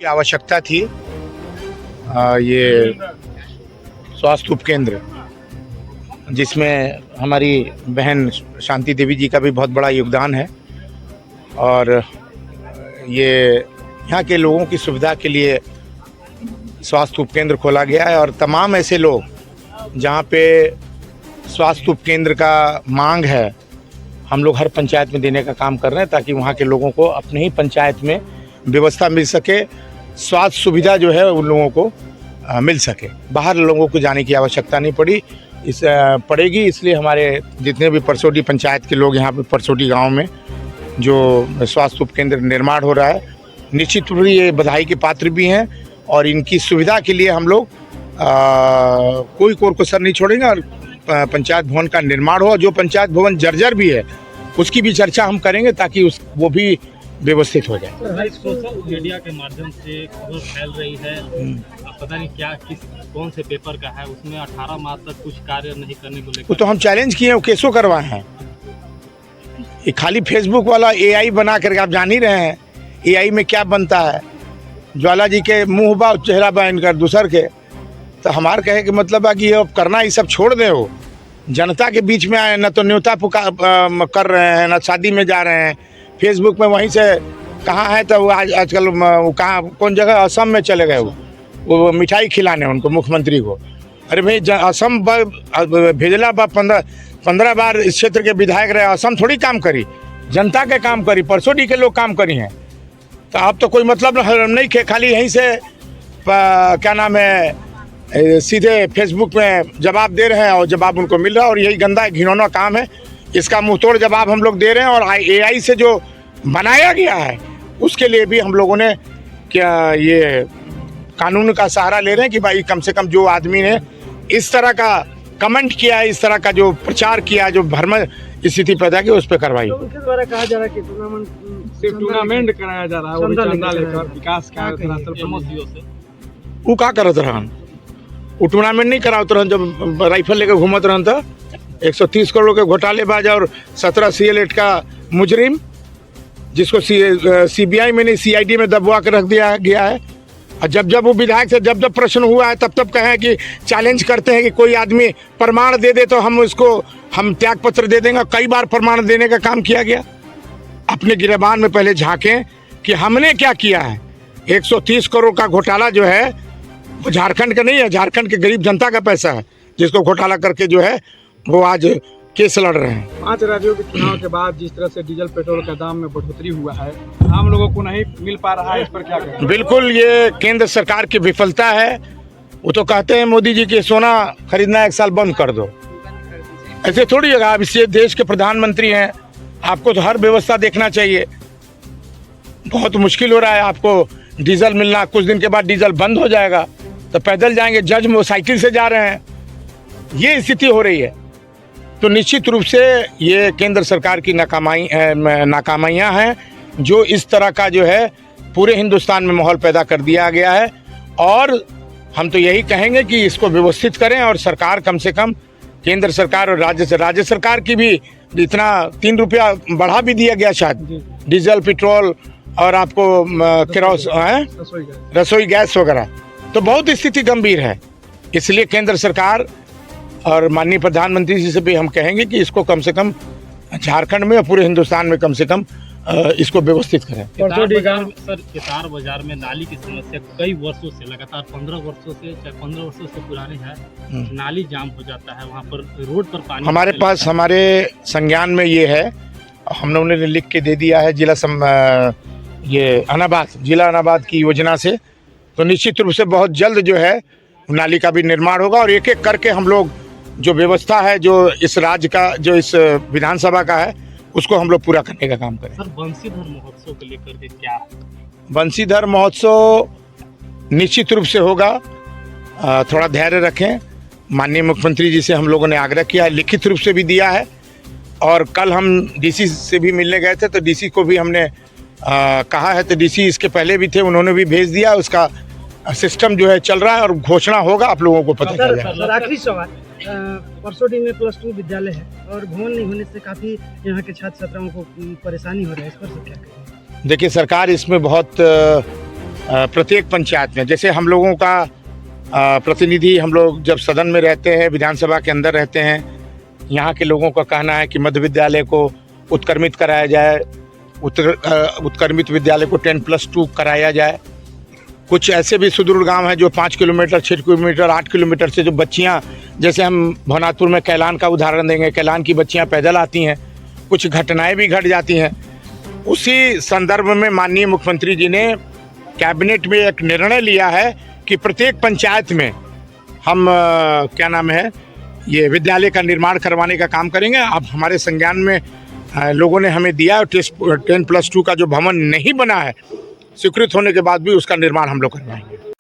की आवश्यकता थी। ये स्वास्थ्य उपकेंद्र जिसमें हमारी बहन शांति देवी जी का भी बहुत बड़ा योगदान है और ये यहाँ के लोगों की सुविधा के लिए स्वास्थ्य उपकेंद्र खोला गया है और तमाम ऐसे लोग जहाँ पे स्वास्थ्य उपकेंद्र का मांग है हम लोग हर पंचायत में देने का काम कर रहे हैं ताकि वहाँ के लोगों को अपने ही पंचायत में व्यवस्था मिल सके, स्वास्थ्य सुविधा जो है उन लोगों को मिल सके, बाहर लोगों को जाने की आवश्यकता नहीं पड़ेगी। इसलिए हमारे जितने भी परसोटी पंचायत के लोग यहाँ पे परसोटी गांव में जो स्वास्थ्य उपकेंद्र निर्माण हो रहा है, निश्चित रूप से ये बधाई के पात्र भी हैं और इनकी सुविधा के लिए हम लोग कोई कोर कसर नहीं छोड़ेंगे और पंचायत भवन का निर्माण हो। जो पंचायत भवन जर्जर भी है उसकी भी चर्चा हम करेंगे ताकि वो भी व्यवस्थित हो जाए। सोशल मीडिया के माध्यम से खबर फैल रही है, पता नहीं क्या कौन से पेपर का है, उसमें 18 माह तक कुछ कार्य नहीं करने को लेकर। वो तो हम चैलेंज किए हैं, केसो करवाए हैं। ये खाली फेसबुक वाला एआई बना करके आप जान ही रहे हैं एआई में क्या बनता है। ज्वाला जी के मुंह बा चेहरा बा इनका दूसर के, तो हमारे कहे कि मतलब है कि ये करना ये सब छोड़ दे, हो जनता के बीच में आए, न तो न्योता कर रहे हैं, न शादी में जा रहे हैं, फेसबुक में वहीं से कहाँ है तो आजकल कहाँ कौन जगह असम में चले गए वो मिठाई खिलाने उनको मुख्यमंत्री को। अरे भाई असम भेजला बा 15 बार इस क्षेत्र के विधायक रहे, असम थोड़ी काम करी, जनता के काम करी, परसोटी के लोग काम करी हैं। तो अब तो कोई मतलब नहीं खे, खाली यहीं से क्या नाम है सीधे फेसबुक में जवाब दे रहे हैं और जवाब उनको मिल रहा है और यही गंदा घिनौना काम है। इसका मुंहतोड़ जवाब हम लोग दे रहे हैं और एआई से जो बनाया गया है उसके लिए भी हम लोगों ने क्या ये कानून का सहारा ले रहे हैं कि भाई कम से कम जो आदमी ने इस तरह का कमेंट किया है, इस तरह का जो प्रचार किया, जो भ्रम स्थिति पैदा की, उस पर कार्रवाई। तो उनके द्वारा कहा जा रहा है कि टूर्नामेंट कराया जा रहा है विकास का वो का करत रहन, वो टूर्नामेंट नहीं करावत रहन। जब राइफल लेकर घूमत रहन तो 130 करोड़ के घोटालेबाज और 17 CL8 का मुजरिम जिसको सीबीआई में नहीं सीआईडी में दबवा कर रख दिया गया है। और जब वो विधायक से जब प्रश्न हुआ है तब कहें कि चैलेंज करते हैं कि कोई आदमी प्रमाण दे दे तो हम त्याग पत्र दे देंगे। कई बार प्रमाण देने का काम किया गया। अपने गिरबान में पहले झांकें कि हमने क्या किया है। 130 करोड़ का घोटाला जो है वो झारखंड का नहीं है, झारखंड के गरीब जनता का पैसा है जिसको घोटाला करके जो है वो आज केस लड़ रहे हैं। 5 राज्यों के चुनाव के बाद जिस तरह से डीजल पेट्रोल का दाम में बढ़ोतरी हुआ है, आम लोगों को नहीं मिल पा रहा है, इस पर क्या कहें? बिल्कुल ये केंद्र सरकार की विफलता है। वो तो कहते हैं मोदी जी कि सोना खरीदना 1 साल बंद कर दो, ऐसे थोड़ी जगह। आप इस देश के प्रधानमंत्री हैं, आपको तो हर व्यवस्था देखना चाहिए। बहुत मुश्किल हो रहा है आपको डीजल मिलना, कुछ दिन के बाद डीजल बंद हो जाएगा तो पैदल जाएंगे, जज मोटरसाइकिल से जा रहे हैं, ये स्थिति हो रही है। तो निश्चित रूप से ये केंद्र सरकार की नाकामियाँ हैं जो इस तरह का जो है पूरे हिंदुस्तान में माहौल पैदा कर दिया गया है। और हम तो यही कहेंगे कि इसको व्यवस्थित करें और सरकार कम से कम केंद्र सरकार और राज्य सरकार की भी इतना 3 रुपया बढ़ा भी दिया गया शायद डीजल पेट्रोल और आपको रसोई गैस वगैरह। तो बहुत स्थिति गंभीर है, इसलिए केंद्र सरकार और माननीय प्रधानमंत्री जी से भी हम कहेंगे कि इसको कम से कम झारखंड में और पूरे हिंदुस्तान में कम से कम इसको व्यवस्थित करें। केतार बाजार में नाली की समस्या कई वर्षों से लगातार 15 वर्षों से पुरानी है। नाली जाम हो जाता है, वहाँ पर रोड पर पानी हमारे पास हमारे संज्ञान में ये है, हम लोगों ने लिख के दे दिया है जिला अनाबाद की योजना से। तो निश्चित रूप से बहुत जल्द जो है नाली का भी निर्माण होगा और एक एक करके हम लोग जो व्यवस्था है जो इस राज्य का जो इस विधानसभा का है उसको हम लोग पूरा करने का काम करें। सर बंसीधर महोत्सव को लेकर के क्या? बंसीधर महोत्सव निश्चित रूप से होगा, थोड़ा धैर्य रखें। माननीय मुख्यमंत्री जी से हम लोगों ने आग्रह किया है, लिखित रूप से भी दिया है और कल हम डीसी से भी मिलने गए थे तो डीसी को भी हमने कहा है। तो डीसी इसके पहले भी थे, उन्होंने भी भेज दिया, उसका सिस्टम जो है चल रहा है और घोषणा होगा, आप लोगों को पता चल जाएगा। आखिरी सवाल, परसोटी में +2 विद्यालय है और भवन नहीं होने से काफी यहाँ के छात्र छात्राओं को परेशानी हो रही है, इस पर क्या कहें? देखिए सरकार इसमें बहुत प्रत्येक पंचायत में, जैसे हम लोगों का प्रतिनिधि, हम लोग जब सदन में रहते हैं, विधानसभा के अंदर रहते हैं, यहाँ के लोगों का कहना है कि मध्य विद्यालय को उत्क्रमित कराया जाए, उत्क्रमित विद्यालय को 10+2 कराया जाए। कुछ ऐसे भी सुदूर गांव हैं जो 5 किलोमीटर, 6 किलोमीटर, 8 किलोमीटर से जो बच्चियां, जैसे हम भवनाथपुर में कैलान का उदाहरण देंगे, कैलान की बच्चियां पैदल आती हैं, कुछ घटनाएं भी घट जाती हैं। उसी संदर्भ में माननीय मुख्यमंत्री जी ने कैबिनेट में एक निर्णय लिया है कि प्रत्येक पंचायत में हम क्या नाम है, ये विद्यालय का निर्माण करवाने का काम करेंगे। अब हमारे संज्ञान में लोगों ने हमें दिया, 10+2 का जो भवन नहीं बना है, स्वीकृत होने के बाद भी उसका निर्माण हम लोग करवाएंगे।